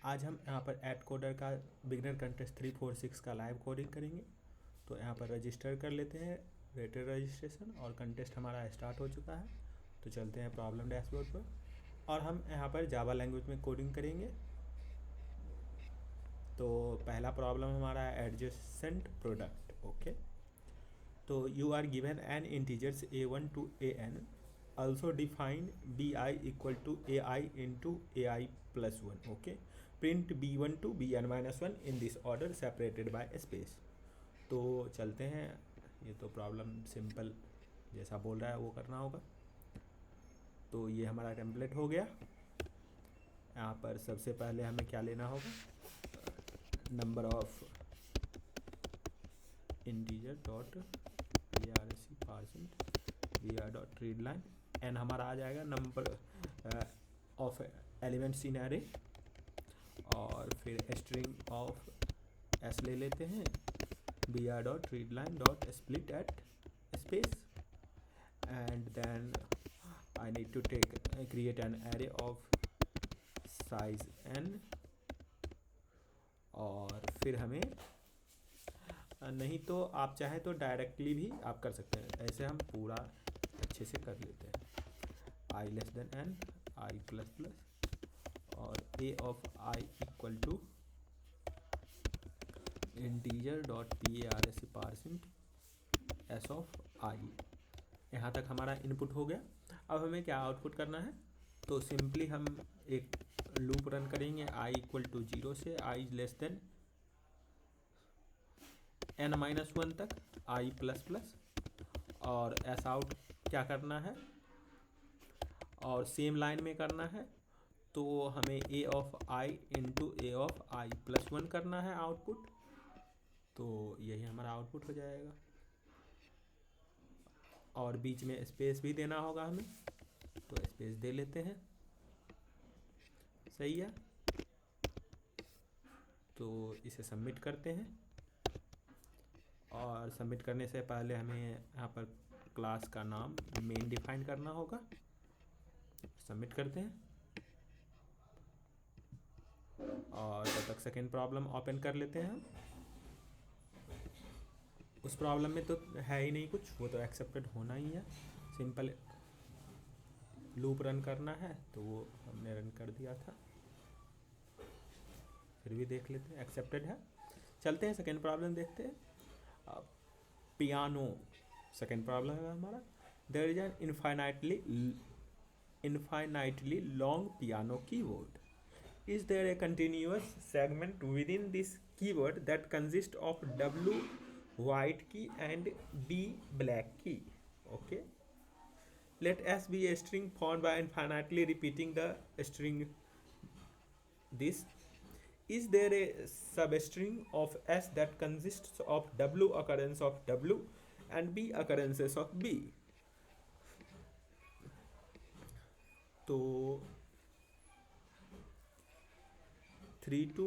आज हम यहाँ पर ऐड कोडर का बिगनर कंटेस्ट 346 का लाइव कोडिंग करेंगे। तो यहाँ पर रजिस्टर कर लेते हैं, रेटेड रजिस्ट्रेशन, और कंटेस्ट हमारा स्टार्ट हो चुका है। तो चलते हैं प्रॉब्लम डैशबोर्ड पर और हम यहाँ पर जावा लैंग्वेज में कोडिंग करेंगे। तो पहला प्रॉब्लम हमारा है एडजेसेंट प्रोडक्ट। ओके, तो you are given n integers a1 to an, also define bi equal to ai into ai plus 1. Okay, print b1 to bn minus 1 in this order separated by space. तो चलते हैं, ये तो problem simple जैसा बोल रहा है वो करना होगा। तो ये हमारा टेम्पलेट हो गया। यहाँ पर सबसे पहले हमें क्या लेना होगा, number of integer dot br dot read line, n हमारा आ जाएगा number of elements in array, और फिर स्ट्रिंग ऑफ एस ले लेते हैं, br dot read line dot split at space, and then I need to create an array of size n, और फिर हमें नहीं तो आप चाहें तो डायरेक्टली भी आप कर सकते हैं, ऐसे हम पूरा अच्छे से कर लेते हैं। I less than n, i plus plus, और a of i equal to integer dot PARSE parseint s of i. यहाँ तक हमारा इनपुट हो गया। अब हमें क्या आउटपुट करना है, तो सिंपली हम एक लूप रन करेंगे आई इक्वल टू 0 से आई लेस देन n-1 तक, आई प्लस प्लस, और एस आउट क्या करना है और सेम लाइन में करना है। तो हमें a of i into a of I plus 1 करना है आउटपुट। तो यही हमारा आउटपुट हो जाएगा, और बीच में स्पेस भी देना होगा हमें, तो स्पेस दे लेते हैं। सही है, तो इसे सबमिट करते हैं। और सबमिट करने से पहले हमें यहाँ पर क्लास का नाम मेन डिफाइन करना होगा। सबमिट करते हैं, और तब तक सेकेंड प्रॉब्लम ओपन कर लेते हैं हम। उस प्रॉब्लम में तो है ही नहीं कुछ, वो तो एक्सेप्टेड होना ही है। सिंपल लूप रन करना है, तो वो हमने रन कर दिया था। फिर भी देख लेते हैं, एक्सेप्टेड है। चलते हैं सेकेंड प्रॉब्लम देखते हैं। पियानो सेकेंड प्रॉब्लम है हमारा। There is an infinitely long piano keyboard. Is there a continuous segment within this keyboard that consists of W white key and B black key? Okay. Let S be a string formed by infinitely repeating the string this. Is there a substring of S that consists of W occurrence of W and B occurrences of B? तो 3 2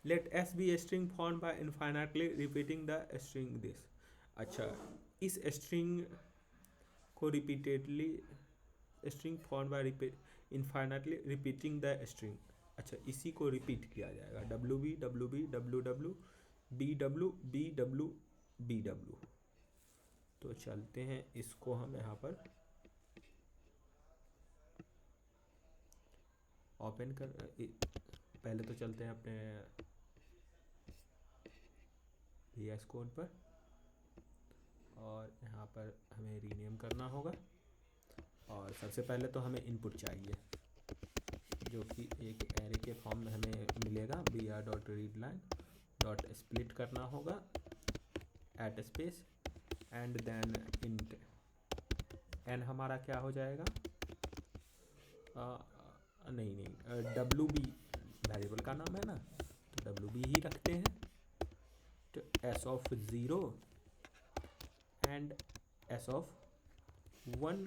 let S be a string formed by infinitely repeating the string this. अच्छा, इस string को repeatedly string formed by infinitely repeating the string, अच्छा इसी को repeat किया जाएगा, WB WB WW BW BW BW। तो चलते हैं, इसको हम यहाँ पर ओपन कर, पहले तो चलते हैं अपने VS कोड पर, और यहाँ पर हमें रीनेम करना होगा। और सबसे पहले तो हमें इनपुट चाहिए, जो कि एक एरे के फॉर्म में हमें मिलेगा। br dot read line dot split करना होगा at space, and then int n हमारा क्या हो जाएगा, नहीं WB वेरिएबल का नाम है ना, तो WB ही रखते हैं। तो S of 0 and S of 1,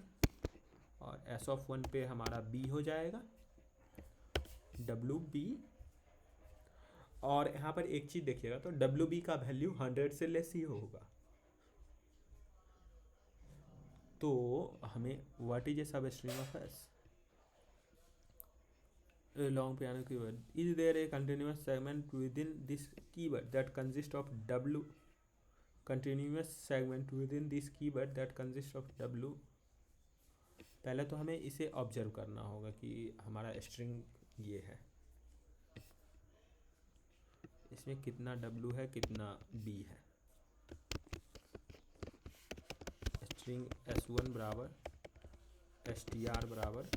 और S ऑफ 1 पे हमारा B हो जाएगा WB। और यहाँ पर एक चीज़ देखिएगा, तो WB का वैल्यू 100 से लेस ही होगा। तो हमें व्हाट इज ए सब string of S, a long piano keyboard. Is there a continuous segment within this keyboard that consists of W? Continuous segment within this keyboard that consists of W. पहले तो हमें इसे observe करना होगा कि हमारा string ये है, इसमें कितना W है कितना B है। स्ट्रिंग S1 बराबर str बराबर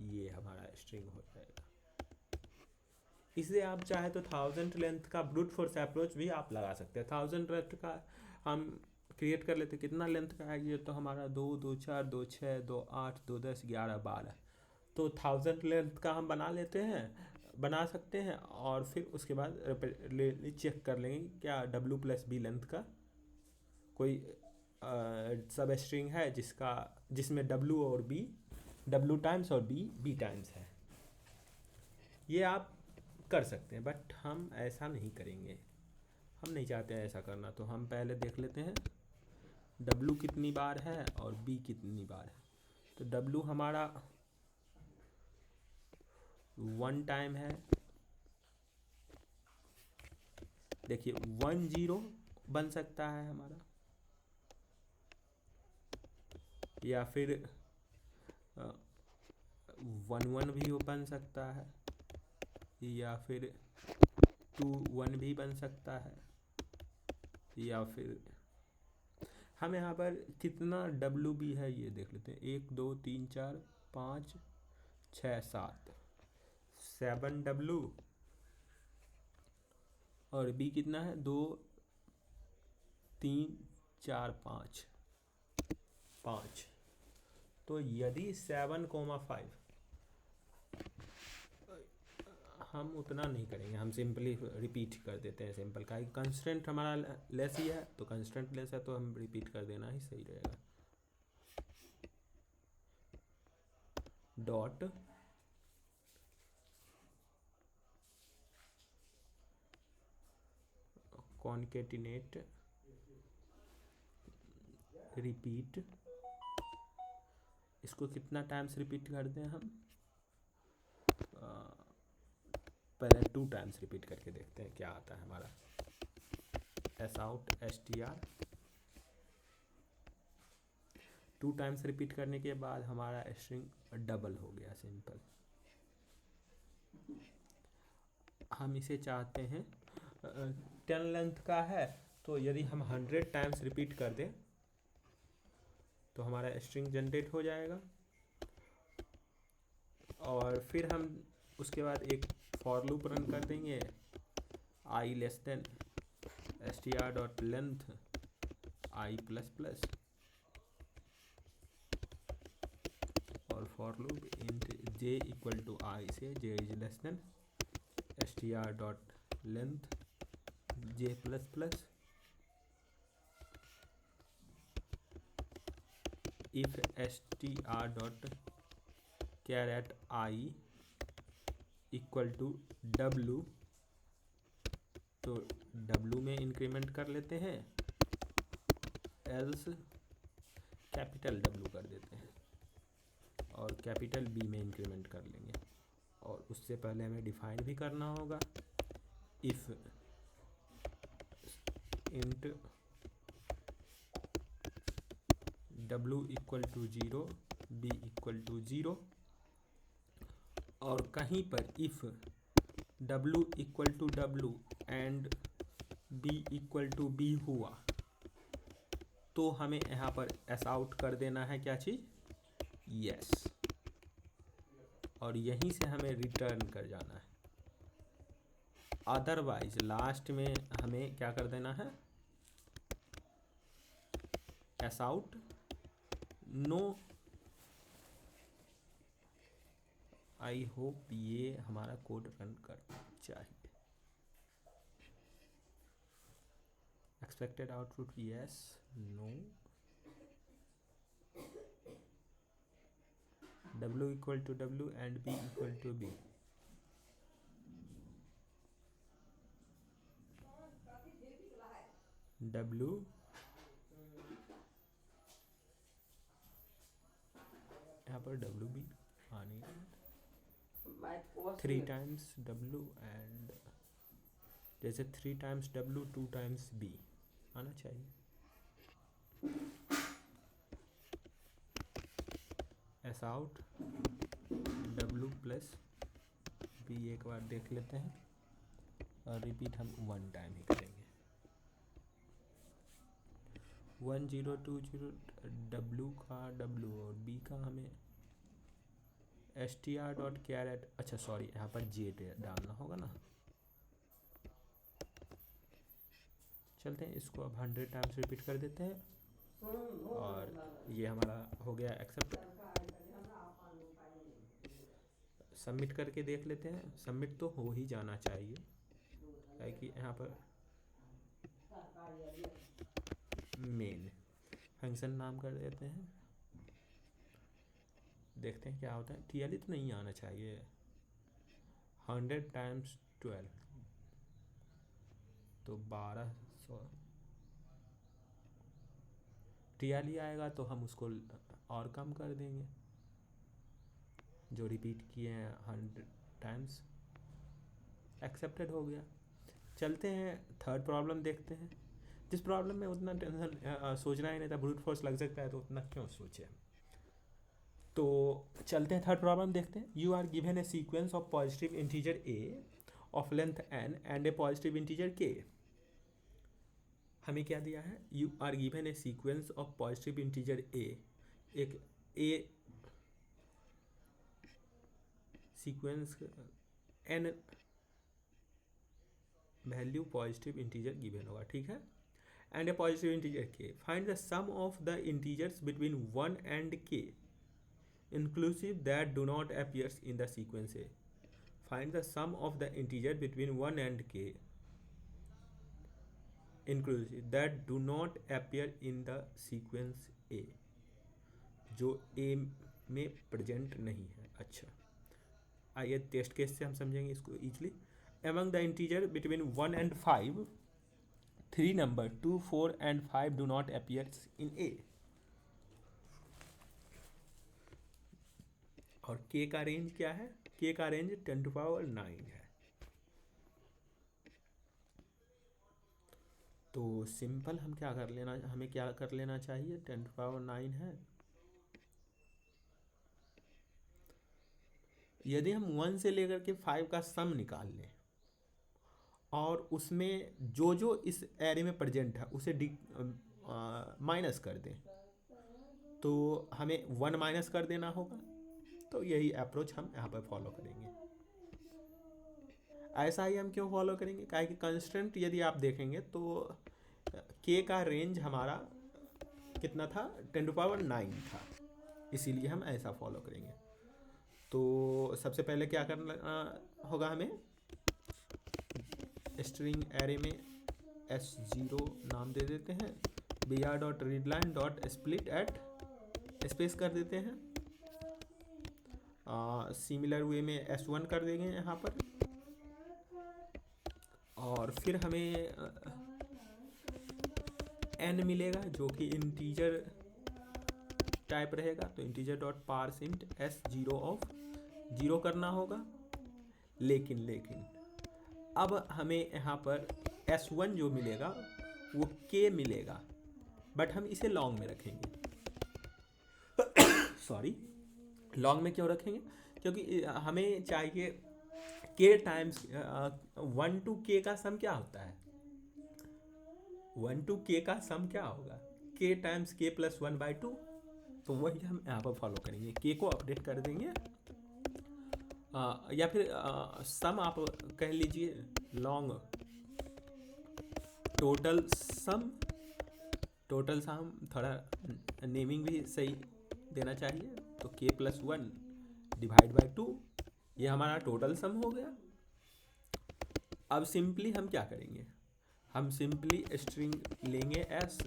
ये हमारा स्ट्रिंग हो जाएगा। इसे आप चाहे तो 1000 लेंथ का ब्रूट फोर्स अप्रोच भी आप लगा सकते हैं। 1000 लेंथ का हम क्रिएट कर लेते, कितना लेंथ का है ये, तो हमारा 2 2 4 2 6 2 8 2 10 11 12, तो 1000 लेंथ का हम बना सकते हैं। और फिर उसके बाद चेक कर लेंगे क्या W+B लेंथ का कोई सब स्ट्रिंग है जिसमें W और B, W टाइम्स और B टाइम्स है। ये आप कर सकते हैं, बट हम ऐसा नहीं करेंगे, हम नहीं चाहते हैं ऐसा करना। तो हम पहले देख लेते हैं W कितनी बार है और B कितनी बार है। तो W हमारा 1 टाइम है, देखिए 1 0 बन सकता है हमारा, या फिर 1 1 भी बन सकता है, या फिर 2 1 भी बन सकता है, या फिर हम यहाँ पर कितना WB है ये देख लेते हैं। 1 2 3 4 5 6 7 W, और B कितना है 2 3 4 5। तो यदि 7,5, हम उतना नहीं करेंगे, हम सिंपली रिपीट कर देते हैं सिंपल का। कंस्टेंट हमारा लेस ही है, तो कंस्टेंट लेस है तो हम रिपीट कर देना ही सही रहेगा। डॉट कॉन्केटिनेट रिपीट, इसको कितना टाइम्स रिपीट करते हैं हम, पहले 2 टाइम्स रिपीट करके देखते हैं क्या आता है हमारा। sout str 2 टाइम्स रिपीट करने के बाद हमारा स्ट्रिंग डबल हो गया सिंपल। हम इसे चाहते हैं 10 लेंथ का है, तो यदि हम 100 टाइम्स रिपीट कर दें तो हमारा स्ट्रिंग जनरेट हो जाएगा। और फिर हम उसके बाद एक फॉर लूप रन कर देंगे, i less than str.length i++, और for loop int j equal to i से j is less than str.length j++, if str.char i equal to W, तो W में इंक्रीमेंट कर लेते हैं, एल्स कैपिटल W कर देते हैं, और कैपिटल B में इंक्रीमेंट कर लेंगे। और उससे पहले हमें डिफाइन भी करना होगा, if int W equal to 0 B equal to 0, और कहीं पर if W equal to W and B equal to B हुआ तो हमें यहाँ पर एस आउट कर देना है क्या चीज़, यस, और यहीं से हमें रिटर्न कर जाना है। अदरवाइज लास्ट में हमें क्या कर देना है, S out no. I hope ये हमारा कोड रन करना चाहिए। Expected output yes no, W equal to W and B equal to B। W यहाँ पर WB आने 3 टाइम्स W एंड जैसे 3 टाइम्स W 2 टाइम्स B आना चाहिए। S out W plus B एक बार देख लेते हैं और रिपीट हम 1 टाइम ही करेंगे। 1020 W का W और B का हमें str.char@, अच्छा सॉरी यहाँ पर J डालना होगा ना। चलते हैं इसको अब 100 टाइम्स रिपीट कर देते हैं और ये हमारा हो गया एक्सेप्ट। सबमिट करके देख लेते हैं। सबमिट तो हो ही जाना चाहिए कि यहाँ पर मेन फंक्शन नाम कर देते हैं, देखते हैं क्या होता है। TLE तो नहीं आना चाहिए। 100 टाइम्स 12 तो 1200 TLE आएगा तो हम उसको और कम कर देंगे। जो रिपीट किए हैं 100 टाइम्स एक्सेप्टेड हो गया। चलते हैं थर्ड प्रॉब्लम देखते हैं। जिस प्रॉब्लम में उतना टेंशन सोचना ही नहीं था, ब्रूट फोर्स लग सकता है तो उतना क्यों सोचे। तो चलते हैं थर्ड प्रॉब्लम देखते हैं। You are given a sequence of positive integer a of length n and a positive integer k। हमें क्या दिया है? You are given a sequence of positive integer a, एक a sequence n value positive integer given होगा, ठीक है, and a positive integer k। Find the sum of the integers between 1 and k inclusive that do not appears in the sequence A. Find the sum of the integer between 1 and k inclusive that do not appear in the sequence A, जो A में present नहीं है। अच्छा, आइए test case से हम समझेंगे इसको easily. Among the integer between 1 and 5, 3 number 2, 4 and 5 do not appear in A। और k का रेंज क्या है? k का रेंज 10⁹ है। तो सिंपल हम क्या कर लेना, हमें क्या कर लेना चाहिए? 10⁹ है। यदि हम 1 से लेकर के 5 का सम निकाल लें और उसमें जो जो इस एरे में प्रेजेंट है उसे माइनस कर दें तो हमें 1 माइनस कर देना होगा। तो यही अप्रोच हम यहाँ पर फॉलो करेंगे। ऐसा ही हम क्यों फॉलो करेंगे? काहे कि कंस्टेंट यदि आप देखेंगे तो k का रेंज हमारा कितना था? 10⁹ था, इसीलिए हम ऐसा फॉलो करेंगे। तो सबसे पहले क्या करना होगा? हमें स्ट्रिंग एरे में S0 नाम दे देते हैं, br.readline.split@ स्पेस कर देते हैं। सिमिलर वे में S1 कर देंगे यहाँ पर, और फिर हमें n मिलेगा जो कि इंटीजर टाइप रहेगा। तो integer.parseInt S0 ऑफ 0 करना होगा। लेकिन अब हमें यहाँ पर S1 जो मिलेगा वो k मिलेगा, बट हम इसे लॉन्ग में रखेंगे। सॉरी, लॉन्ग में क्यों रखेंगे? क्योंकि हमें चाहिए k टाइम्स 1 to k का सम क्या होता है? 1 to k का सम क्या होगा? k times k plus 1/2। तो वही हम यहाँ पर फॉलो करेंगे। k को अपडेट कर देंगे, या फिर सम आप कह लीजिए लॉन्ग टोटल सम थोड़ा नेमिंग भी सही देना चाहिए। तो k प्लस 1 डिवाइड बाई 2 ये हमारा टोटल सम हो गया। अब सिंपली हम क्या करेंगे? हम सिंपली स्ट्रिंग लेंगे s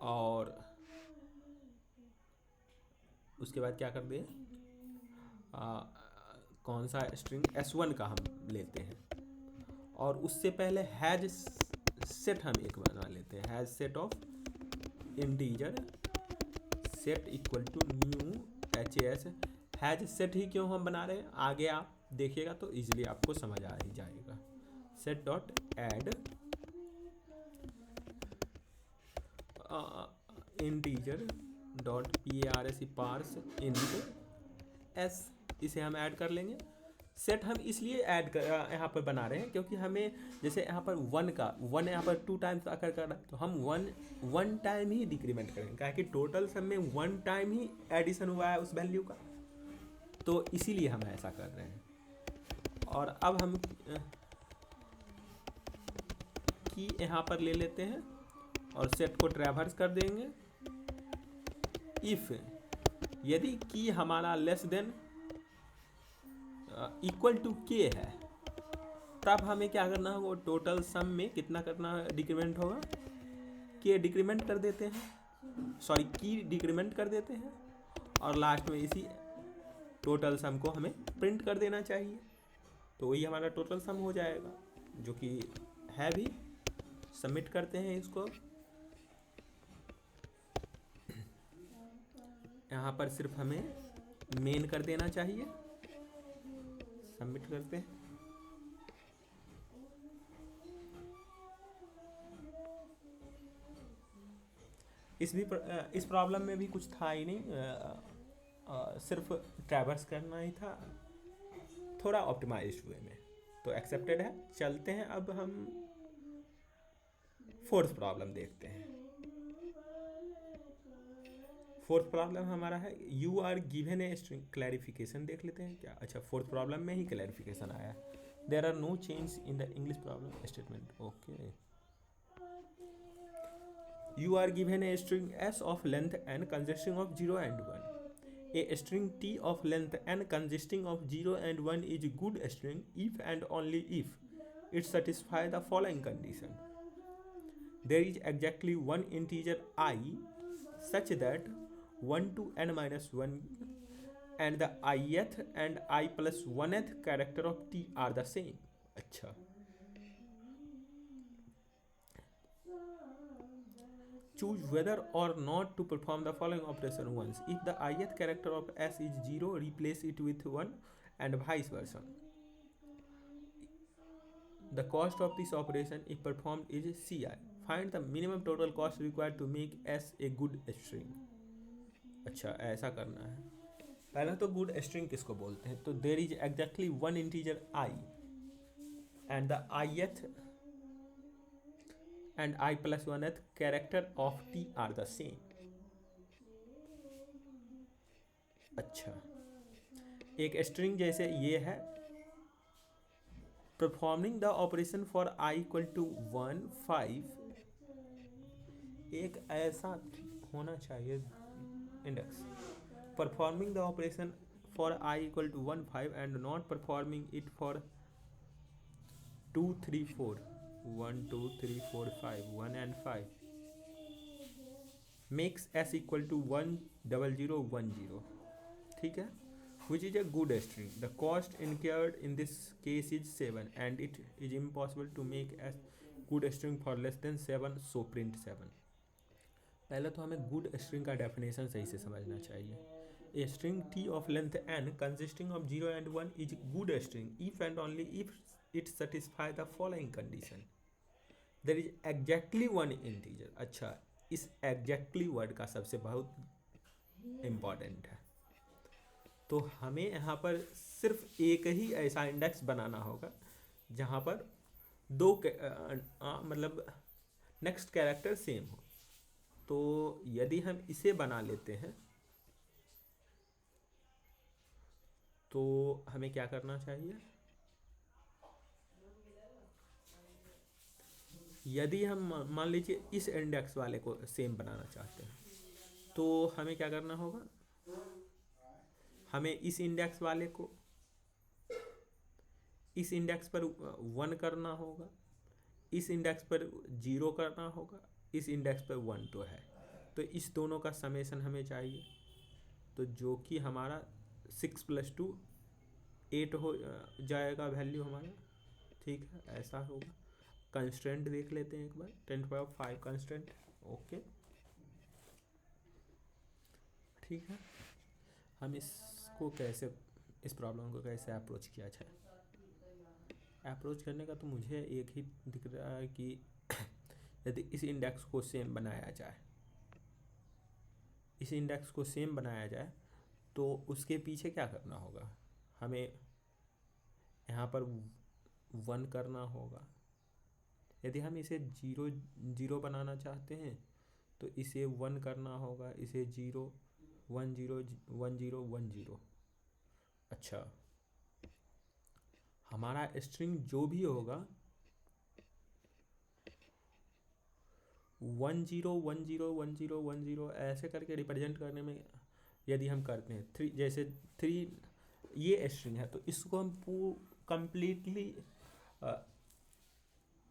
और उसके बाद क्या कर दें? कौन सा स्ट्रिंग? S1 का हम लेते हैं, और उससे पहले हैज सेट हम एक बना लेते हैं। Hash set of integer set equal to new HAS hash set ही क्यों हम बना रहे हैं, आगे आप देखिएगा तो इजीली आपको समझ आ ही जाएगा। Set dot add integer dot parse int S, इसे हम ऐड कर लेंगे। सेट हम इसलिए ऐड कर यहाँ पर बना रहे हैं क्योंकि हमें जैसे यहाँ पर वन यहाँ पर 2 टाइम्स आकर कर रहा है, तो हम वन टाइम ही डिक्रीमेंट करेंगे, क्या कि टोटल सब में 1 टाइम ही एडिशन हुआ है उस वैल्यू का, तो इसीलिए हम ऐसा कर रहे हैं। और अब हम की यहाँ पर ले लेते हैं और सेट को ट्रैवर्स कर देंगे। इफ यदि की हमारा लेस देन इक्वल टू के है, तब हमें क्या करना होगा, टोटल सम में कितना करना डिक्रीमेंट होगा, के डिक्रीमेंट कर देते हैं, सॉरी की डिक्रीमेंट कर देते हैं, और लास्ट में इसी टोटल सम को हमें प्रिंट कर देना चाहिए, तो वही हमारा टोटल सम हो जाएगा, जो कि है भी। सबमिट करते हैं इसको। यहाँ पर सिर्फ हमें मेन कर देना चाहिए। सबमिट करते हैं। इस प्रॉब्लम में भी कुछ था ही नहीं, सिर्फ ट्रैवर्स करना ही था, थोड़ा ऑप्टिमाइज्ड वे में, तो एक्सेप्टेड है। चलते हैं अब हम फोर्थ प्रॉब्लम देखते हैं। फोर्थ प्रॉब्लम हमारा है you are given a string, clarification देख लेते हैं क्या। अच्छा, फोर्थ प्रॉब्लम में ही क्लैरिफिकेशन आया। There are no change in the English problem statement. Okay, you are given a string s of length n consisting of 0 and 1. A string t of length n consisting of 0 and 1 is good string if and only if it satisfies the following condition. There is exactly one integer I such that 1 to n minus 1 and the ith and I plus 1th character of t are the same. अच्छा, choose whether or not to perform the following operation once. If the ith character of s is 0, replace it with 1 and vice versa. The cost of this operation if performed is Ci. Find the minimum total cost required to make s a good string. अच्छा, ऐसा करना है। पहला तो good string किसको बोलते हैं, तो there is exactly one integer i and the ith and I plus 1th character of t are the same. अच्छा, एक स्ट्रिंग जैसे ये है, performing the operation for i equal to 1 5, एक ऐसा होना चाहिए index, performing the operation for i equal to 1 5 and not performing it for 2 3 4 1 2 3 4 5 1 and 5 makes s equal to 1 0 0 1 0. ठीक है, which is a good string. The cost incurred in this case is 7 and it is impossible to make a good string for less than 7, so print 7. पहले तो हमें good string का definition सही से समझना चाहिए। A string t of length n consisting of 0 and 1 is good string if and only if it satisfies the following condition. There is exactly one integer. अच्छा, इस exactly वर्ड का सबसे बहुत इम्पॉर्टेंट है, तो हमें यहाँ पर सिर्फ एक ही ऐसा इंडेक्स बनाना होगा जहाँ पर दो मतलब नेक्स्ट कैरेक्टर सेम हो। तो यदि हम इसे बना लेते हैं तो हमें क्या करना चाहिए, यदि हम मान लीजिए इस इंडेक्स वाले को सेम बनाना चाहते हैं तो हमें क्या करना होगा, हमें इस इंडेक्स वाले को इस इंडेक्स पर 1 करना होगा, इस इंडेक्स पर 0 करना होगा, इस इंडेक्स पर 1 तो है, तो इस दोनों का समेशन हमें चाहिए, तो जो कि हमारा 6 + 2 8 हो जाएगा वैल्यू हमारा। ठीक है, ऐसा होगा। कंस्ट्रेंट देख लेते हैं एक बार, 10⁵ कंस्ट्रेंट। ओके, ठीक है, हम इस इस प्रॉब्लम को कैसे अप्रोच किया जाए। अप्रोच करने का तो मुझे एक ही दिख रहा है कि यदि इस इंडेक्स को सेम बनाया जाए तो उसके पीछे क्या करना होगा, हमें यहाँ पर 1 करना होगा। यदि हम इसे 0 0 बनाना चाहते हैं तो इसे 1 करना होगा, इसे 0 1 0 1 0 1 0। अच्छा, हमारा स्ट्रिंग जो भी होगा 1 0 1 0 1 0 1 0 ऐसे करके रिप्रेजेंट करने में यदि हम करते हैं 3, जैसे 3 ये स्ट्रिंग है तो इसको हम कम्प्लीटली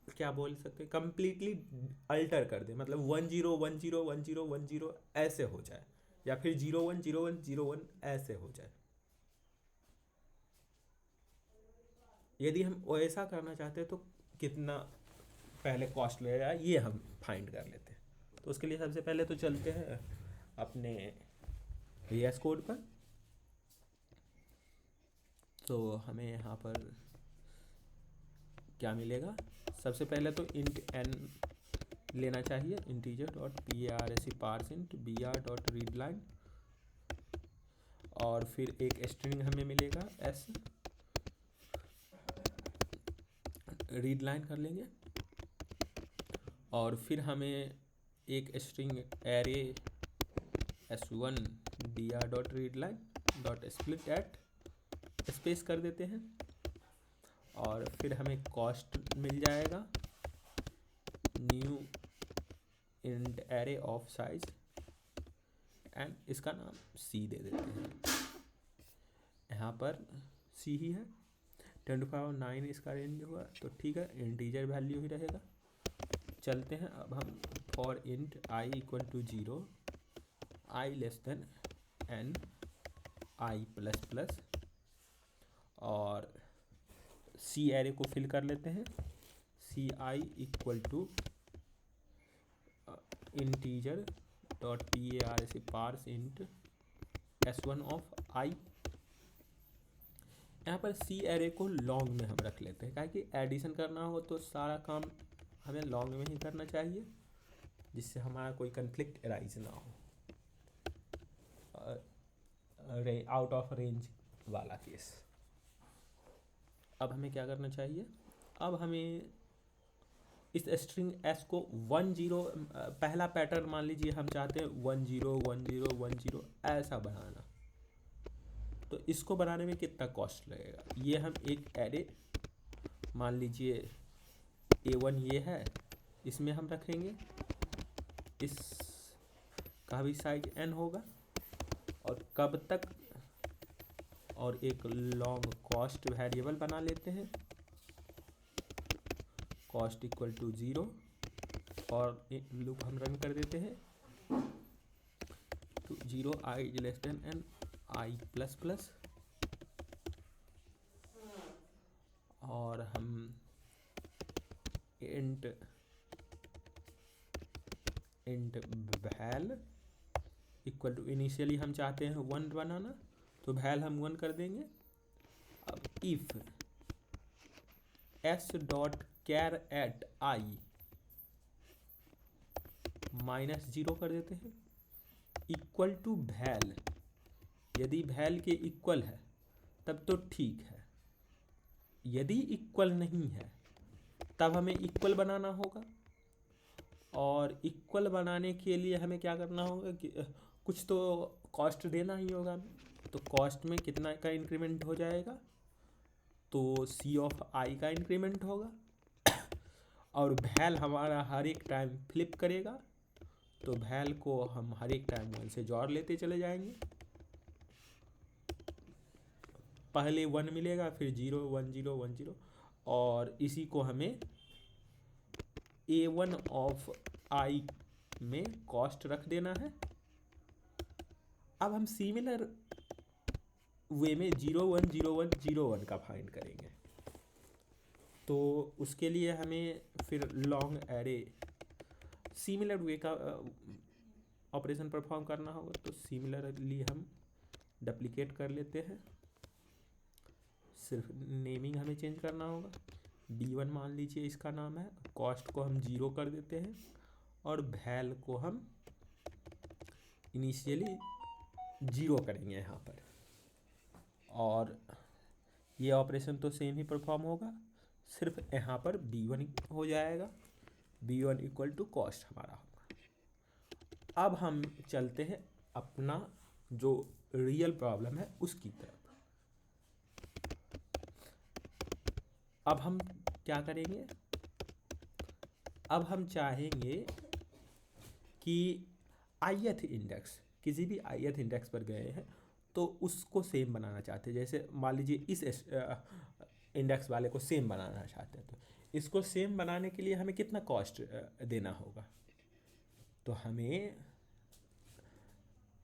क्या बोल सकते हैं, कम्प्लीटली अल्टर कर दें, मतलब 1 0 1 0 1 0 1 0 ऐसे हो जाए, या फिर 0 1 0 1 0 1 ऐसे हो जाए। यदि हम ऐसा करना चाहते हैं तो कितना पहले कॉस्ट लगेगा ये हम फाइंड कर लेते हैं। तो उसके लिए सबसे पहले तो चलते हैं अपने VS कोड पर। तो हमें यहाँ पर क्या मिलेगा, सबसे पहले तो int n लेना चाहिए, integer dot parse br dot readline, और फिर एक स्ट्रिंग हमें मिलेगा s, रीडलाइन कर लेंगे, और फिर हमें एक string array s1 dr dot readline dot split at space कर देते हैं, और फिर हमें कॉस्ट मिल जाएगा new int array of size and इसका नाम c दे देते हैं। यहाँ पर c ही है, 10 to power 9 इसका रेंज हुआ, तो ठीक है, इंटीजर वैल्यू ही रहेगा। चलते हैं अब हम for int i equal to 0 i less than n i plus plus, और c एरे को फिल कर लेते हैं, ci equal to integer dot parse int s1 of i। यहाँ पर c एरे को लॉन्ग में हम रख लेते हैं, ताकि एडिशन करना हो तो सारा काम हमें लॉन्ग में ही करना चाहिए, जिससे हमारा कोई कन्फ्लिक्ट अराइज ना हो, आउट ऑफ रेंज वाला केस। अब हमें क्या करना चाहिए, अब हमें इस स्ट्रिंग s को 1 0 पहला पैटर्न मान लीजिए हम चाहते हैं 1 0 1 0 1 0 ऐसा बनाना, तो इसको बनाने में कितना कॉस्ट लगेगा, ये हम एक एरे मान लीजिए a1 ये है, इसमें हम रखेंगे, इस का भी साइज n होगा, और कब तक, और एक लॉन्ग कॉस्ट वेरिएबल बना लेते हैं, कॉस्ट इक्वल टू 0, और लूप हम रन कर देते हैं तो 0 i less than n i plus plus, और हम int val equal to, initially हम चाहते हैं 1 बनाना, तो वैल हम 1 कर देंगे। अब if s dot char at i -0 कर देते हैं, इक्वल टू वैल, यदि वैल के इक्वल है तब तो ठीक है, यदि इक्वल नहीं है तब हमें इक्वल बनाना होगा, और इक्वल बनाने के लिए हमें क्या करना होगा कि कुछ तो कॉस्ट देना ही होगा, तो कॉस्ट में कितना का इंक्रीमेंट हो जाएगा, तो c ऑफ i का इंक्रीमेंट होगा, और वैल हमारा हर एक टाइम फ्लिप करेगा, तो वैल को हम हर एक टाइम 1 से जोड़ लेते चले जाएंगे, पहले 1 मिलेगा, फिर 0 1 0 1 0, और इसी को हमें a1 ऑफ i में कॉस्ट रख देना है। अब हम सिमिलर वे में 0 1 0 1 0 1 का फाइंड करेंगे, तो उसके लिए हमें फिर लॉन्ग एरे सिमिलर वे का ऑपरेशन परफॉर्म करना होगा, तो सिमिलरली हम डुप्लीकेट कर लेते हैं, सिर्फ नेमिंग हमें चेंज करना होगा। B1 मान लीजिए इसका नाम है, कॉस्ट को हम 0 कर देते हैं और वैल को हम इनिशियली 0 करेंगे यहाँ पर, और ये ऑपरेशन तो सेम ही परफॉर्म होगा, सिर्फ यहाँ पर B1 हो जाएगा, B1 इक्वल टू कॉस्ट हमारा होगा। अब हम चलते हैं अपना जो रियल प्रॉब्लम है उसकी तरफ। अब हम क्या करेंगे, अब हम चाहेंगे कि ith इंडेक्स, किसी भी ith इंडेक्स पर गए हैं तो उसको सेम बनाना चाहते हैं। जैसे मान लीजिए इस इंडेक्स वाले को सेम बनाना चाहते हैं, तो इसको सेम बनाने के लिए हमें कितना कॉस्ट देना होगा। तो हमें,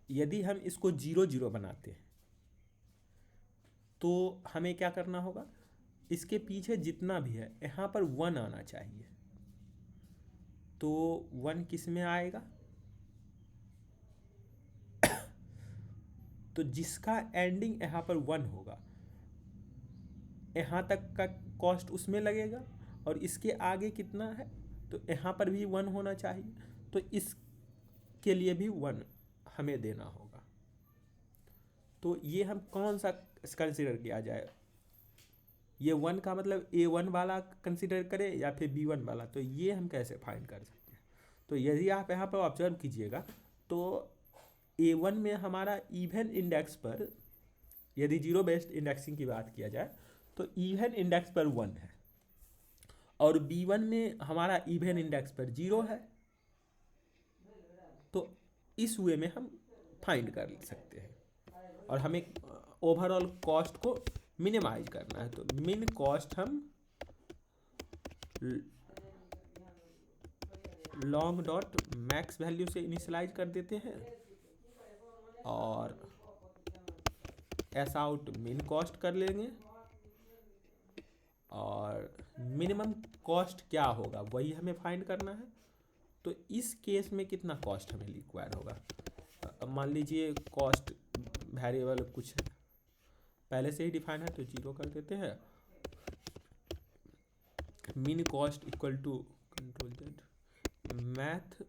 यदि हम इसको 0 0 बनाते हैं तो हमें क्या करना होगा, इसके पीछे जितना भी है यहाँ पर 1 आना चाहिए। तो 1 किस में आएगा, तो जिसका एंडिंग यहाँ पर 1 होगा यहाँ तक का कॉस्ट उसमें लगेगा, और इसके आगे कितना है तो यहाँ पर भी 1 होना चाहिए, तो इसके लिए भी 1 हमें देना होगा। तो ये हम कौन सा कंसिडर किया जाए, ये 1 का मतलब A1 वाला कंसिडर करें या फिर B1 वाला, तो ये हम कैसे फाइंड कर सकते हैं। तो यदि आप यहाँ पर ऑब्जर्व कीजिएगा तो A1 में हमारा इवन इंडेक्स पर, यदि 0 बेस्ड इंडेक्सिंग की बात किया जाए तो इवन इंडेक्स पर 1 है, और B1 में हमारा इवन इंडेक्स पर 0 है। तो इस वे में हम फाइंड कर सकते हैं, और हमें ओवरऑल कॉस्ट को मिनिमाइज करना है। तो मिन कॉस्ट हम लॉन्ग डॉट मैक्स वैल्यू से इनिशियलाइज कर देते हैं, और एस आउट मिन कॉस्ट कर लेंगे, और मिनिमम कॉस्ट क्या होगा वही हमें फाइंड करना है। तो इस केस में कितना कॉस्ट हमें रिक्वायर होगा, मान लीजिए कॉस्ट वेरिएबल कुछ पहले से ही डिफाइन है तो 0 कर देते हैं। Min cost equal to control Z math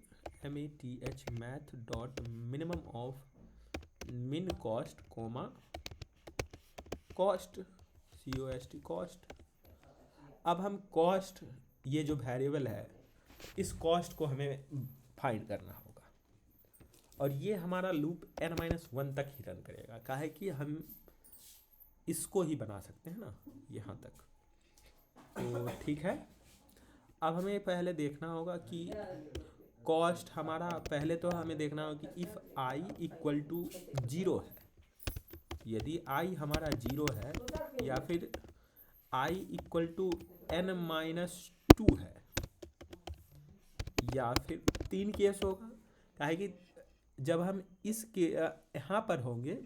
math math dot minimum of min cost comma cost COST cost. अब हम कॉस्ट, ये जो वेरिएबल है, इस कॉस्ट को हमें फाइंड करना होगा, और ये हमारा लूप n-1 तक ही रन करेगा, काहे कि हम इसको ही बना सकते हैं ना यहाँ तक। तो ठीक है, अब हमें पहले देखना होगा कि कॉस्ट हमारा, पहले तो हमें देखना होगा कि इफ़ i इक्वल टू 0 है, यदि i हमारा 0 है, या फिर i इक्वल टू n-2 है, या फिर 3 केस होगा। काहे कि जब हम इसके यहाँ पर होंगे,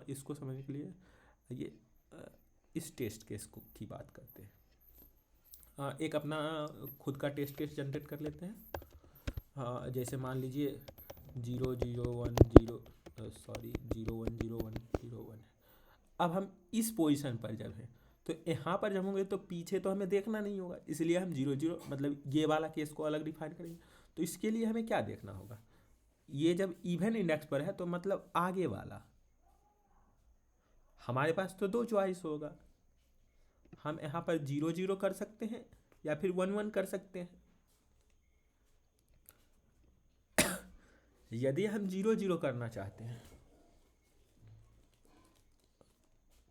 इसको समझने के लिए ये इस टेस्ट केस की बात करते हैं। एक अपना खुद का टेस्ट केस जनरेट कर लेते हैं। जैसे मान लीजिए 0 0 1 0 0 1 0 1 0 1। अब हम इस पोजीशन पर जब हैं तो यहाँ पर जब होंगे तो पीछे तो हमें देखना नहीं होगा, इसलिए हम 0 0 मतलब ये वाला केस को अलग डिफाइन करेंगे। तो इसके लिए हमें क्या देखना होगा, ये जब इवन इंडेक्स पर है तो मतलब आगे वाला, हमारे पास तो 2 चॉइस होगा, हम यहाँ पर 0 0 कर सकते हैं या फिर 1 1 कर सकते हैं। यदि हम 0 0 करना चाहते हैं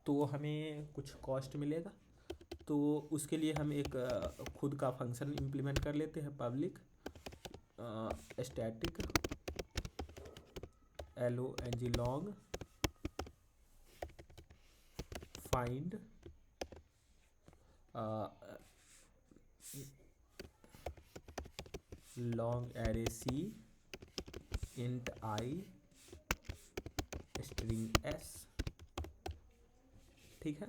तो हमें कुछ कॉस्ट मिलेगा, तो उसके लिए हम एक खुद का फंक्शन इम्प्लीमेंट कर लेते हैं, public static long find long array C int I string S, ठीक है,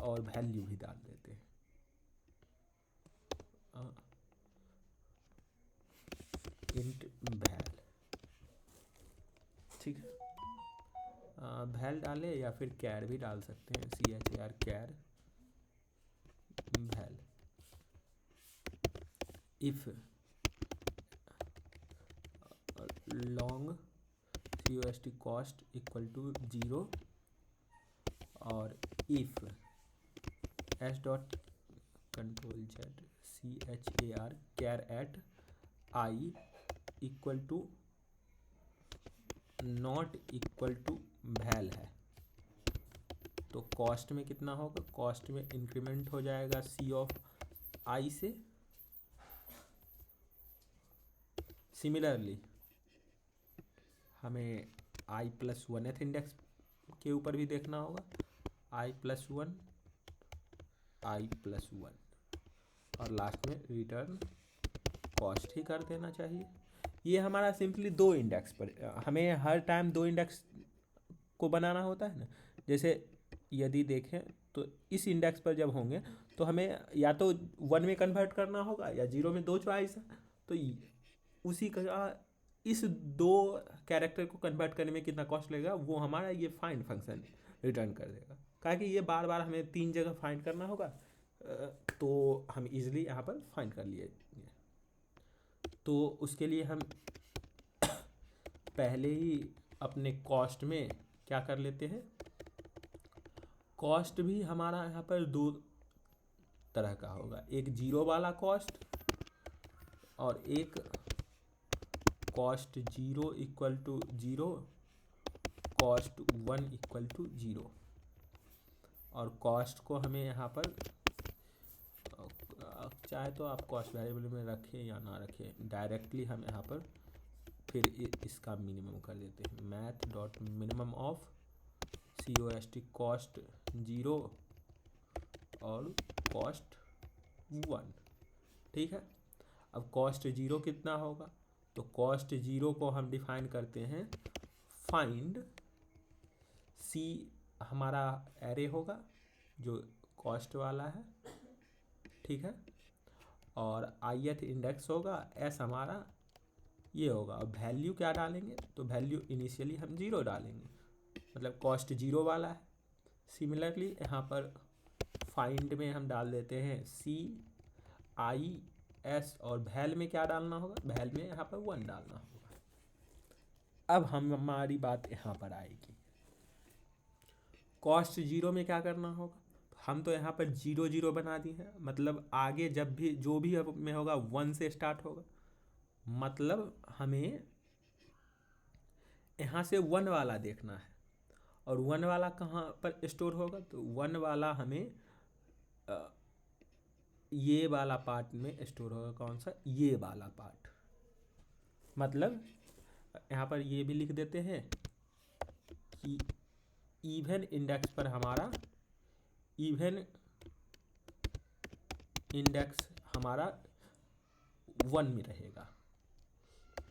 और वैल्यू भी डाल देते हैं। int val, ठीक है। वैल डालें या फिर कैर भी डाल सकते हैं, CHAR char val. If long COST cost equal to 0 और if S dot control Z CHAR char at I equal to not equal to val है, तो कॉस्ट में कितना होगा, कॉस्ट में इंक्रीमेंट हो जाएगा C ऑफ I से। सिमिलरली हमें I+1th इंडेक्स के ऊपर भी देखना होगा, I+1 I+1 और लास्ट में रिटर्न कॉस्ट ही कर देना चाहिए। ये हमारा सिंपली दो इंडेक्स पर, हमें हर टाइम दो इंडेक्स को बनाना होता है ना। जैसे यदि देखें तो इस इंडेक्स पर जब होंगे तो हमें या तो 1 में कन्वर्ट करना होगा या 0 में, दो चॉइस है। तो उसी का इस दो कैरेक्टर को कन्वर्ट करने में कितना कॉस्ट लगेगा वो हमारा ये फाइंड फंक्शन रिटर्न कर देगा। कहा कि ये बार बार हमें 3 जगह फाइंड करना होगा, तो हम इजीली यहाँ पर फाइंड कर लिए। तो उसके लिए हम पहले ही अपने कॉस्ट में क्या कर लेते हैं, कॉस्ट भी हमारा यहाँ पर दो तरह का होगा, एक 0 वाला कॉस्ट और एक cost 0 equal to 0, cost 1 equal to 0। और कॉस्ट को हमें यहाँ पर चाहे तो आप कॉस्ट वेरिएबल में रखें या ना रखें, डायरेक्टली हम यहाँ पर फिर इसका मिनिमम कर देते हैं, math dot minimum of COST cost 0 और कॉस्ट 1। ठीक है, अब कॉस्ट 0 कितना होगा, तो कॉस्ट 0 को हम डिफाइन करते हैं फाइंड C हमारा एरे होगा जो कॉस्ट वाला है, ठीक है, और ith इंडेक्स होगा, S हमारा ये होगा। अब वैल्यू क्या डालेंगे, तो वैल्यू इनिशियली हम 0 डालेंगे, मतलब कॉस्ट 0 वाला है। सिमिलरली यहाँ पर फाइंड में हम डाल देते हैं CIS और वैल में क्या डालना होगा, वैल में यहाँ पर 1 डालना होगा। अब हमारी बात यहाँ पर आएगी, कॉस्ट 0 में क्या करना होगा, हम तो यहाँ पर 0 0 बना दी है, मतलब आगे जब भी जो भी अब में होगा 1 से स्टार्ट होगा, मतलब हमें यहाँ से 1 वाला देखना है। और 1 वाला कहाँ पर स्टोर होगा, तो 1 वाला हमें ये वाला पार्ट में स्टोर होगा। कौन सा, ये वाला पार्ट, मतलब यहाँ पर ये भी लिख देते हैं कि इवन इंडेक्स पर हमारा, इवन इंडेक्स हमारा 1 में रहेगा,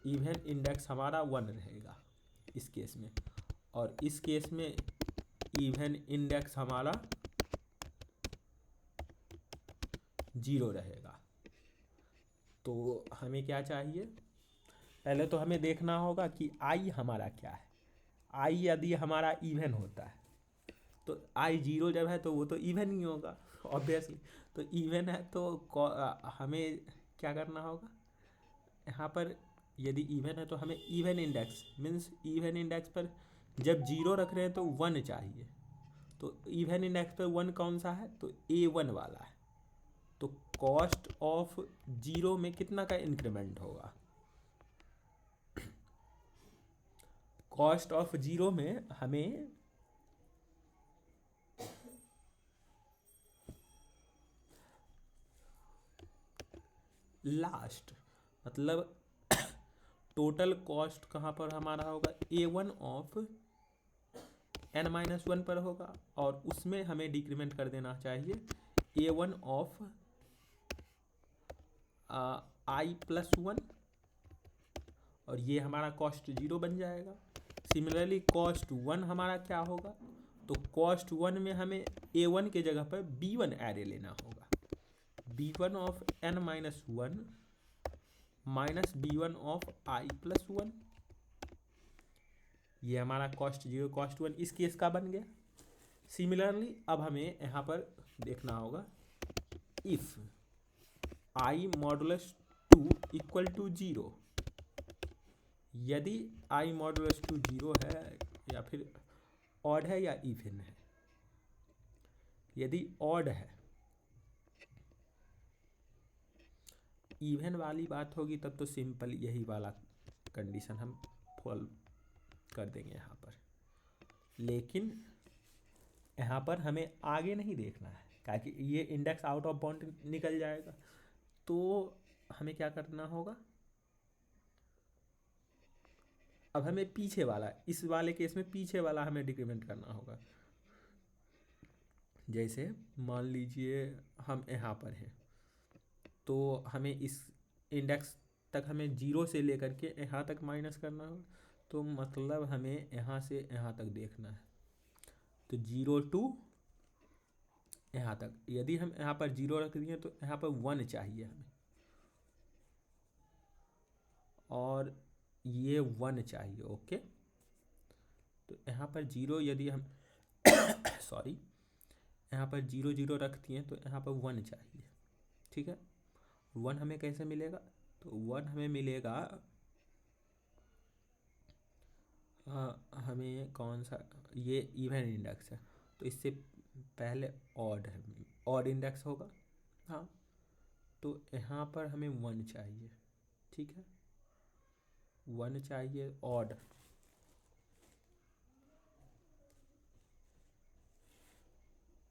इवन इंडेक्स हमारा 1 रहेगा इस केस में, और इस केस में इवन इंडेक्स हमारा 0 रहेगा। तो हमें क्या चाहिए, पहले तो हमें देखना होगा कि I हमारा क्या है। I यदि हमारा इवन होता है तो I 0 जब है तो वो तो इवन ही होगा ऑब्वियसली। तो इवन है तो हमें क्या करना होगा, यहाँ पर यदि इवन है तो हमें even index means even index पर जब 0 रख रहे हैं तो 1 चाहिए। तो इवन इंडेक्स पर 1 कौन सा है, तो A1 वाला है। तो कॉस्ट ऑफ 0 में कितना का इंक्रीमेंट होगा, कॉस्ट ऑफ 0 में हमें लास्ट, मतलब टोटल कॉस्ट कहाँ पर हमारा होगा, A1 ऑफ n-1 पर होगा, और उसमें हमें डिक्रीमेंट कर देना चाहिए A1 ऑफ I+1, और ये हमारा कॉस्ट 0 बन जाएगा। सिमिलरली कॉस्ट 1 हमारा क्या होगा, तो कॉस्ट 1 में हमें A1 के जगह पर B1 एरे लेना होगा, B1 of n-1 minus B1 of I+1, ये हमारा कॉस्ट जीरो कॉस्ट वन इस केस का बन गया। सिमिलरली अब हमें यहाँ पर देखना होगा if I modulus two equal to zero, यदि आई मॉडुलस टू जीरो है या फिर ऑड है या इवन है। यदि ऑड है, इवन वाली बात होगी तब तो सिंपल यही वाला कंडीशन हम फॉलो कर देंगे यहाँ पर। लेकिन यहाँ पर हमें आगे नहीं देखना है, क्योंकि ये इंडेक्स आउट ऑफ बाउंड निकल जाएगा। तो हमें क्या करना होगा, अब हमें पीछे वाला, इस वाले केस में पीछे वाला हमें डिक्रीमेंट करना होगा। जैसे मान लीजिए हम यहाँ पर हैं, तो हमें इस इंडेक्स तक हमें जीरो से लेकर के यहाँ तक माइनस करना होगा। तो मतलब हमें यहाँ से यहाँ तक देखना है, तो जीरो टू यहाँ तक। यदि हम यहाँ पर जीरो रख दिए तो यहाँ पर वन चाहिए हमें, और ये वन चाहिए। ओके, तो यहाँ पर जीरो यदि हम सॉरी यहाँ पर जीरो जीरो रख दिए तो यहाँ पर वन चाहिए। ठीक है, वन हमें कैसे मिलेगा, तो वन हमें मिलेगा हमें कौन सा, ये इवन इंडेक्स है तो इससे पहले ऑड है, ऑड इंडेक्स होगा। हाँ, तो यहाँ पर हमें वन चाहिए। ठीक है, वन चाहिए ऑड,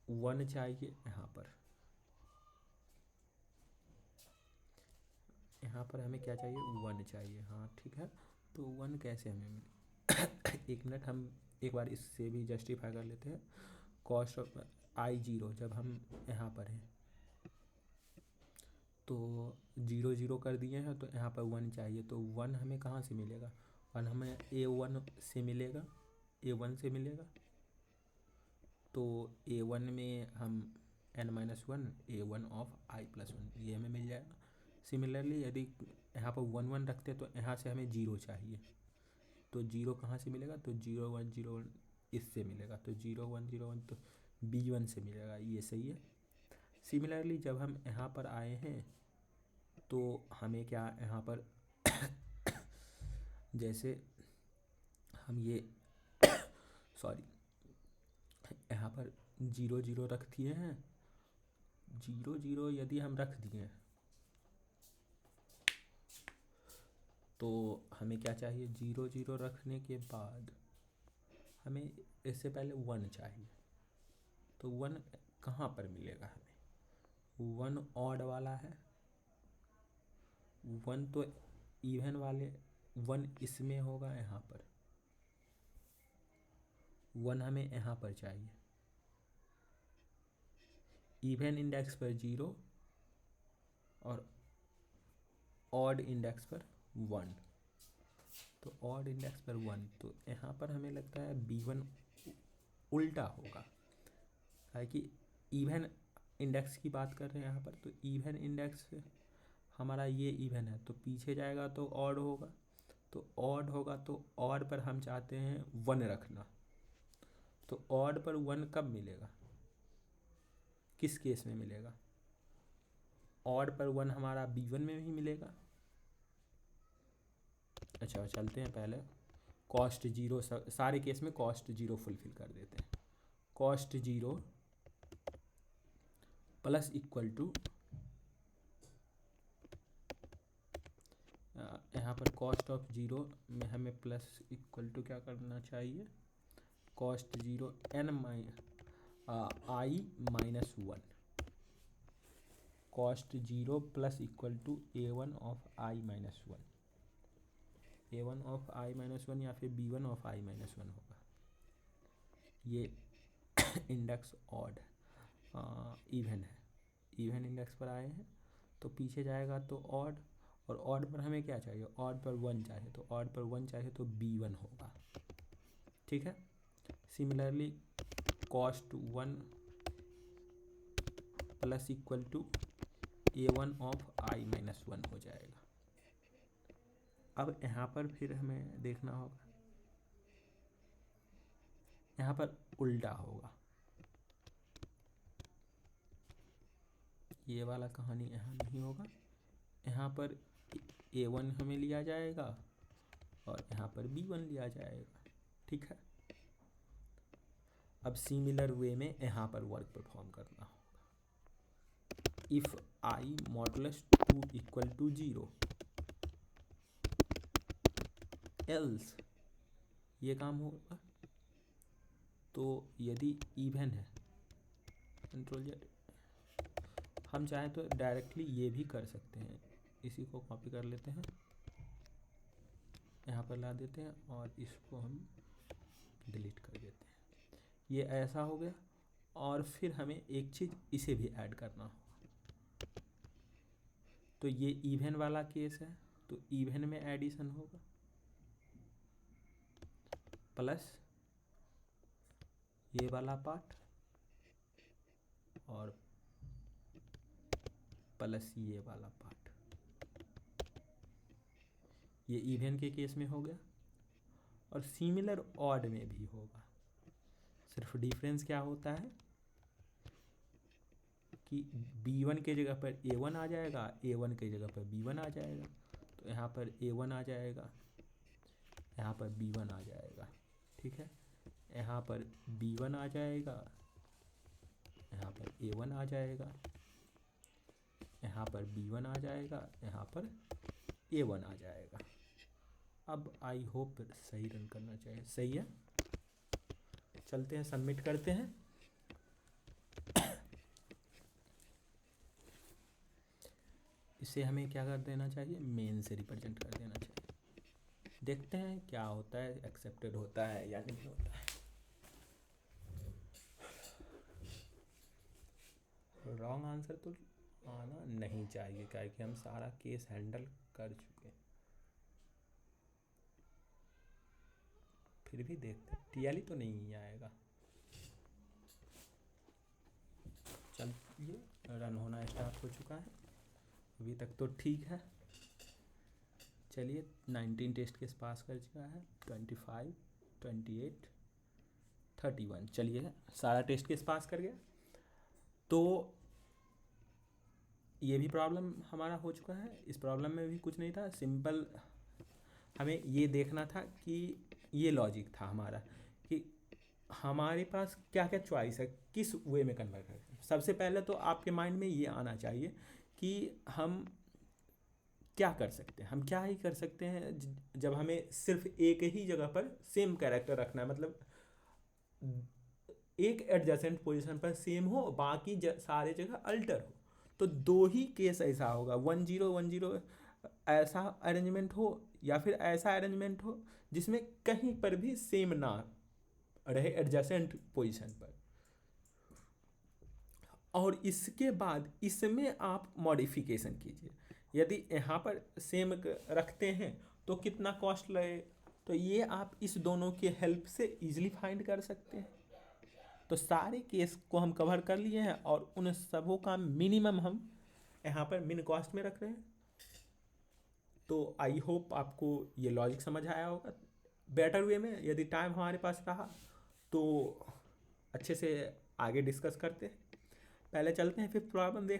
वन चाहिए यहाँ पर हमें क्या चाहिए, वन चाहिए। हाँ ठीक है, तो वन कैसे हमें मिले एक मिनट, हम एक बार इससे भी जस्टिफाई कर लेते हैं। कॉस्ट ऑफ आई जीरो, जब हम यहाँ पर हैं तो जीरो जीरो कर दिए हैं, तो यहाँ पर वन चाहिए। तो वन हमें कहाँ से मिलेगा, वन हमें ए वन से मिलेगा, ए वन से मिलेगा। तो ए वन में हम N minus one A one of I plus one ये हमें मिल जाएगा। सिमिलरली यदि यहाँ पर वन वन रखते तो यहाँ से हमें जीरो चाहिए, तो जीरो कहाँ से मिलेगा, तो जीरो वन इससे मिलेगा। तो जीरो वन तो बी वन से मिलेगा, ये सही है। सिमिलरली जब हम यहाँ पर आए हैं तो हमें क्या यहाँ पर जैसे हम ये सॉरी यहाँ पर जीरो जीरो रख दिए हैं, जीरो जीरो यदि हम रख दिए हैं तो हमें क्या चाहिए, जीरो जीरो रखने के बाद हमें इससे पहले वन चाहिए। तो वन कहाँ पर मिलेगा हमें, वन ऑड वाला है, वन तो इवन वाले, वन इसमें होगा यहाँ पर, वन हमें यहाँ पर चाहिए। इवन इंडेक्स पर जीरो और ऑड इंडेक्स पर वन, तो ऑड इंडेक्स पर वन, तो यहाँ पर हमें लगता है बी वन उल्टा होगा, कि इवन इंडेक्स की बात कर रहे हैं यहाँ पर। तो इवन इंडेक्स हमारा ये इवन है तो पीछे जाएगा तो ऑड होगा, तो ऑड होगा तो ऑड पर हम चाहते हैं वन रखना। तो ऑड पर वन कब मिलेगा, किस केस में मिलेगा, ऑड पर वन हमारा बी वन में भी मिलेगा। अच्छा चलते हैं पहले कॉस्ट जीरो, सारे केस में कॉस्ट जीरो फुलफिल कर देते हैं। Cost zero plus equal to, यहाँ पर कॉस्ट ऑफ जीरो में हमें प्लस इक्वल टू क्या करना चाहिए, cost zero N I minus one, cost zero plus equal to A one of I minus one, A one of I minus one या फिर B one of I minus one होगा। ये index odd even है, even index पर आए हैं तो पीछे जाएगा तो ऑड, और ऑड पर हमें क्या चाहिए, ऑड पर वन चाहिए, तो ऑड पर वन चाहिए तो बी वन होगा। ठीक है, similarly cost one plus equal to A one of I minus one हो जाएगा। अब यहाँ पर फिर हमें देखना होगा यहाँ पर उल्टा होगा, ये वाला कहानी यहाँ नहीं होगा। यहाँ पर A1 हमें लिया जाएगा और यहाँ पर B1 लिया जाएगा, ठीक है। अब सिमिलर वे में यहाँ पर वर्क परफॉर्म करना होगा। If I modulus 2 equal to 0 else ये काम होगा। तो यदि इवन है, कंट्रोल Z, हम चाहें तो डायरेक्टली ये भी कर सकते हैं, इसी को कॉपी कर लेते हैं, यहाँ पर ला देते हैं और इसको हम डिलीट कर देते हैं। ये ऐसा हो गया। और फिर हमें एक चीज़ इसे भी ऐड करना होगा। तो ये इवन वाला केस है, तो इवन में एडिशन होगा प्लस ये वाला पार्ट और प्लस ये वाला पार्ट, ये इवन के केस में हो गया। और सिमिलर ऑड में भी होगा, सिर्फ डिफरेंस क्या होता है कि B1 के जगह पर A1 आ जाएगा, A1 के जगह पर B1 आ जाएगा। तो यहाँ पर A1 आ जाएगा, यहाँ पर B1 आ जाएगा, ठीक है। यहाँ पर B1 आ जाएगा, यहाँ पर A1 आ जाएगा, यहाँ पर B1 आ जाएगा, यहाँ पर A1 आ जाएगा। अब आई होप सही रन करना चाहिए, सही है। चलते हैं, सबमिट करते हैं। इसे हमें क्या कर देना चाहिए, मेन से रिप्रेजेंट कर देना चाहिए। देखते हैं क्या होता है, एक्सेप्टेड होता है या नहीं होता है। रॉन्ग आंसर तो आना नहीं चाहिए, क्योंकि हम सारा केस हैंडल कर चुके हैं। फिर भी देखते हैं, टीएलई तो नहीं आएगा। चलिए, रन होना स्टार्ट हो चुका है, अभी तक तो ठीक है। चलिए, 19 टेस्ट केस पास कर चुका है, 25, 28, 31। चलिए, सारा टेस्ट केस पास कर गया। तो ये भी प्रॉब्लम हमारा हो चुका है। इस प्रॉब्लम में भी कुछ नहीं था, सिंपल हमें ये देखना था कि ये लॉजिक था हमारा कि हमारे पास क्या क्या चॉइस है, किस वे में कन्वर्ट करते हैं। सबसे पहले तो आपके माइंड में ये आना चाहिए कि हम क्या कर सकते हैं, हम क्या ही कर सकते हैं जब हमें सिर्फ एक ही जगह पर सेम कैरेक्टर रखना है, मतलब एक एडजेसेंट पोजीशन पर सेम हो, बाकी सारे जगह अल्टर हो। तो दो ही केस ऐसा होगा, 1 0 1 0 ऐसा अरेंजमेंट हो या फिर ऐसा अरेंजमेंट हो जिसमें कहीं पर भी सेम ना रहे एडजेसेंट पोजीशन पर। और इसके बाद इसमें आप मॉडिफिकेशन कीजिए। यदि यहाँ पर सेम रखते हैं तो कितना कॉस्ट लगे, तो ये आप इस दोनों के हेल्प से इजीली फाइंड कर सकते हैं। तो सारे केस को हम कवर कर लिए हैं और उन सबों का मिनिमम हम यहाँ पर मिन कॉस्ट में रख रहे हैं। तो आई होप आपको ये लॉजिक समझ आया होगा बेटर वे में। यदि टाइम हमारे पास रहा तो अच्छे से आगे डिस्कस करते हैं। पहले चलते हैं फिफ्थ प्रॉब्लम देख